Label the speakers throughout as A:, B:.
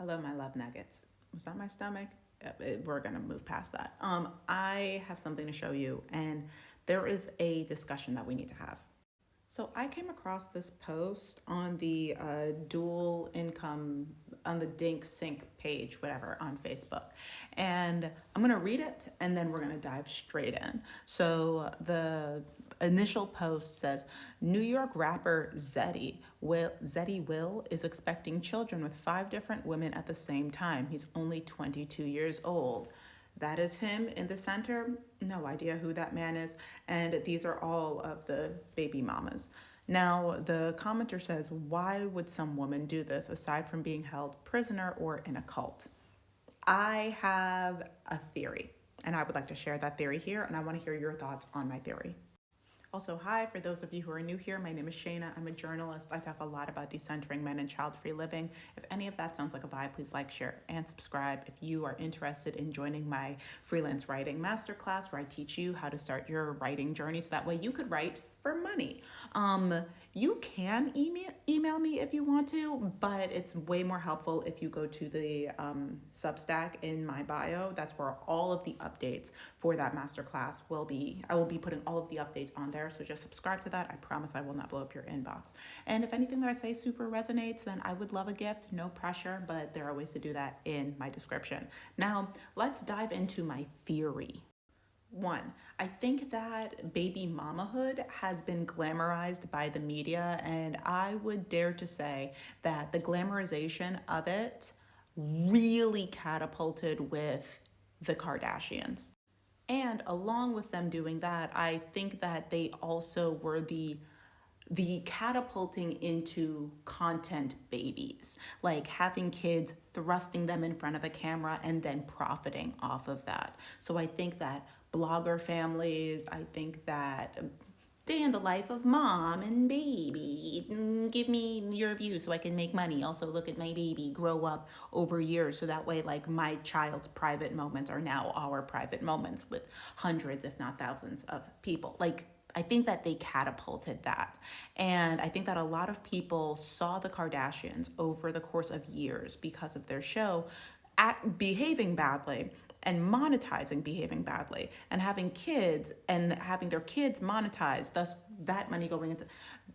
A: Hello, my love nuggets. Was that my stomach? We're gonna move past that. I have something to show you, and there is a discussion that we need to have. So I came across this post on the dual income on the Dink Sync page, whatever, on Facebook. And I'm going to read it and then we're going to dive straight in. So the initial post says New York rapper Zeddy Will is expecting children with 5 different women at the same time. He's only 22 years old. That is him in the center. No idea who that man is. And these are all of the baby mamas. Now, the commenter says, why would some woman do this aside from being held prisoner or in a cult? I have a theory, and I would like to share that theory here, and I want to hear your thoughts on my theory. Also, hi, for those of you who are new here, my name is Shayna. I'm a journalist. I talk a lot about decentering men and child-free living. If any of that sounds like a vibe, please like, share, and subscribe. If you are interested in joining my freelance writing masterclass, where I teach you how to start your writing journey so that way you could write for money. You can email me if you want to, but it's way more helpful if you go to the Substack in my bio. That's where all of the updates for that masterclass will be. I will be putting all of the updates on there, so just subscribe to that. I promise I will not blow up your inbox. And if anything that I say super resonates, then I would love a gift. No pressure, but there are ways to do that in my description. Now, let's dive into my theory. One, I think that baby mamahood has been glamorized by the media, and I would dare to say that the glamorization of it really catapulted with the Kardashians. And along with them doing that, I think that they also were the catapulting into content babies, like having kids, thrusting them in front of a camera, and then profiting off of that. So I think that blogger families, I think that day in the life of mom and baby, give me your view so I can make money. Also look at my baby grow up over years, so that way like my child's private moments are now our private moments with hundreds if not thousands of people. Like, I think that they catapulted that. And I think that a lot of people saw the Kardashians over the course of years because of their show behaving badly and monetizing behaving badly and having kids and having their kids monetized, thus that money going into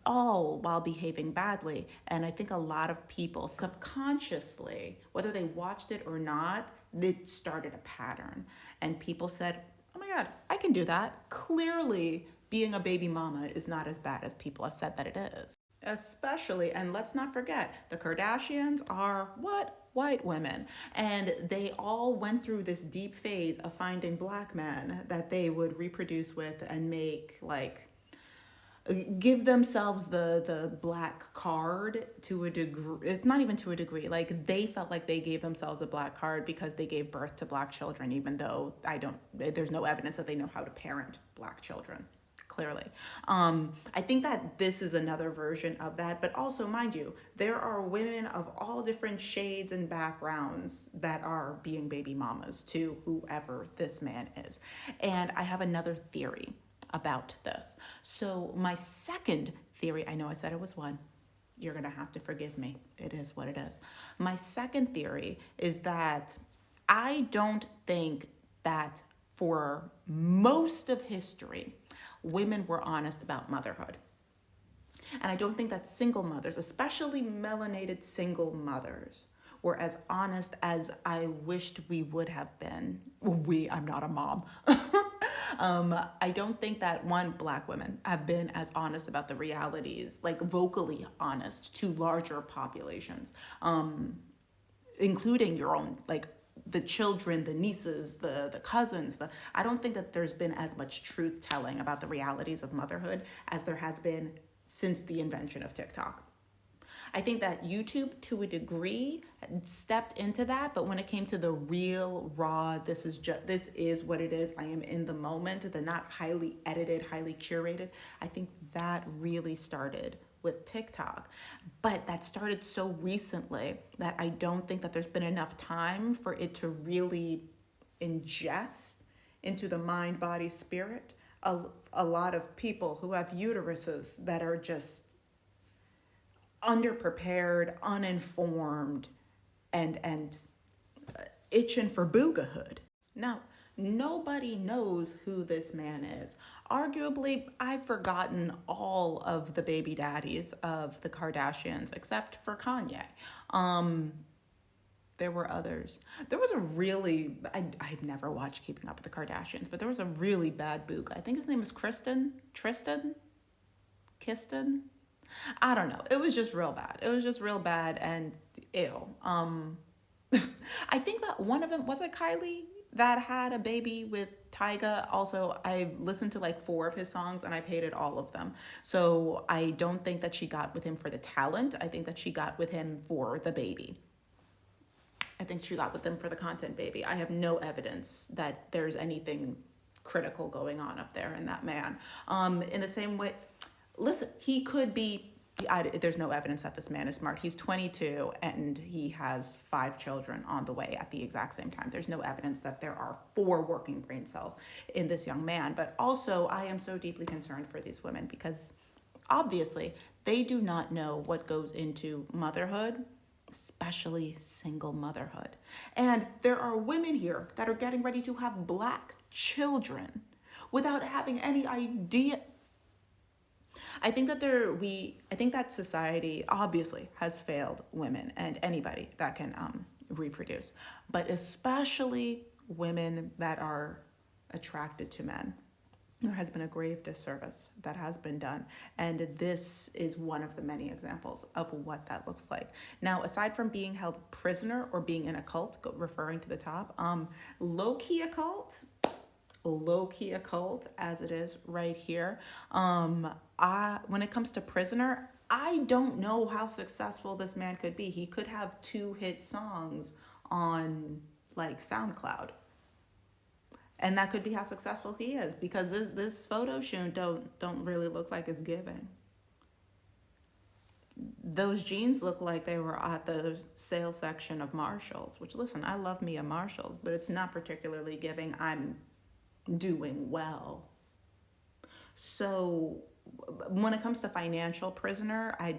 A: all while behaving badly. And I think a lot of people subconsciously, whether they watched it or not, it started a pattern. And people said, oh my God, I can do that. Clearly, being a baby mama is not as bad as people have said that it is. Especially, and let's not forget, the Kardashians are what? White women. And they all went through this deep phase of finding black men that they would reproduce with and make like give themselves the black card to a degree. It's not even to a degree. Like they felt like they gave themselves a black card because they gave birth to black children, even though there's no evidence that they know how to parent black children. Clearly. I think that this is another version of that, but also, mind you, there are women of all different shades and backgrounds that are being baby mamas to whoever this man is. And I have another theory about this. So my second theory, I know I said it was one. You're going to have to forgive me. It is what it is. My second theory is that I don't think that for most of history, women were honest about motherhood. And I don't think that single mothers, especially melanated single mothers, were as honest as I wished we would have been. I'm not a mom. I don't think that black women have been as honest about the realities, like vocally honest to larger populations, including your own, like the children, the nieces, the cousins. I don't think that there's been as much truth telling about the realities of motherhood as there has been since the invention of TikTok. I think that YouTube, to a degree, stepped into that, but when it came to the real, raw, this is what it is, I am in the moment, the not highly edited, highly curated, I think that really started with TikTok. But that started so recently that I don't think that there's been enough time for it to really ingest into the mind, body, spirit a lot of people who have uteruses that are just underprepared, uninformed, and itching for boogahood. Now, nobody knows who this man is. Arguably, I've forgotten all of the baby daddies of the Kardashians except for Kanye. Um, there were others. There was a really, I've never watched Keeping Up with the Kardashians, but there was a really bad boog. I think his name was Tristan, Kiston. I don't know. It was just real bad. It was just real bad and ew. I think that one of them was it Kylie that had a baby with Tyga. Also, I listened to like 4 of his songs and I've hated all of them. So I don't think that she got with him for the talent. I think that she got with him for the baby. I think she got with him for the content baby. I have no evidence that there's anything critical going on up there in that man. In the same way, listen, he could be. There's no evidence that this man is smart. He's 22 and he has 5 children on the way at the exact same time. There's no evidence that there are 4 working brain cells in this young man. But also, I am so deeply concerned for these women because obviously they do not know what goes into motherhood, especially single motherhood. And there are women here that are getting ready to have Black children without having any idea. I think that society obviously has failed women and anybody that can reproduce, but especially women that are attracted to men. There has been a grave disservice that has been done, and this is one of the many examples of what that looks like. Now, aside from being held prisoner or being in a cult, referring to the top, low-key a cult as it is right here. When it comes to prisoner, I don't know how successful this man could be. He could have 2 hit songs on like SoundCloud. And that could be how successful he is because this photo shoot don't really look like it's giving. Those jeans look like they were at the sale section of Marshalls, which listen, I love me a Marshalls, but it's not particularly giving I'm doing well. So when it comes to financial prisoner, I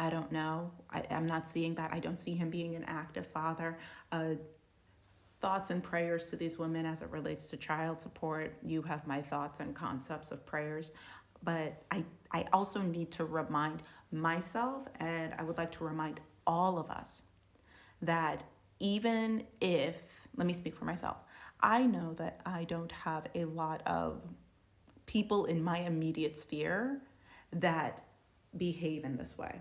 A: don't know. I'm not seeing that. I don't see him being an active father. Thoughts and prayers to these women as it relates to child support. You have my thoughts and concepts of prayers. But I also need to remind myself, and I would like to remind all of us, that even if, let me speak for myself, I know that I don't have a lot of people in my immediate sphere that behave in this way.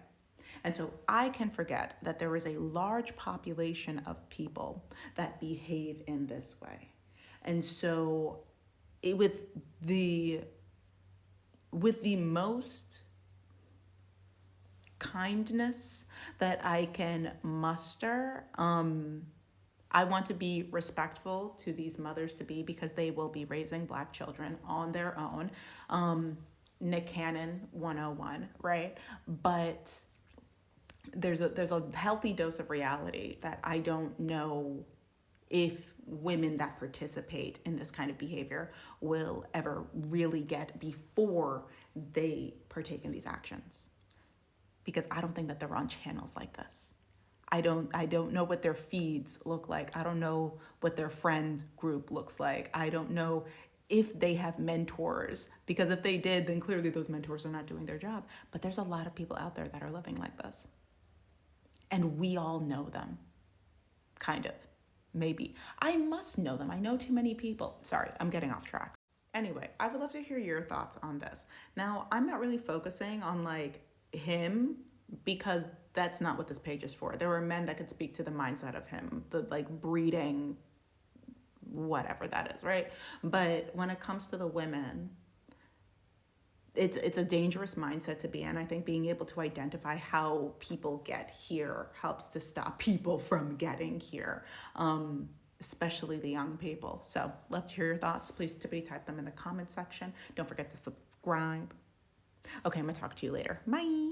A: And so I can forget that there is a large population of people that behave in this way. And so with the most kindness that I can muster, I want to be respectful to these mothers to be because they will be raising Black children on their own. Nick Cannon 101, right? But there's a healthy dose of reality that I don't know if women that participate in this kind of behavior will ever really get before they partake in these actions. Because I don't think that they're on channels like this. I don't know what their feeds look like. I don't know what their friend group looks like. I don't know if they have mentors, because if they did, then clearly those mentors are not doing their job. But there's a lot of people out there that are living like this. And we all know them, kind of, maybe. I must know them. I know too many people. Sorry, I'm getting off track. Anyway, I would love to hear your thoughts on this. Now, I'm not really focusing on like him because that's not what this page is for. There were men that could speak to the mindset of him, the like breeding, whatever that is, right? But when it comes to the women, it's a dangerous mindset to be in. I think being able to identify how people get here helps to stop people from getting here, especially the young people. So love to hear your thoughts. Please tippity type them in the comment section. Don't forget to subscribe. Okay, I'm gonna talk to you later. Bye.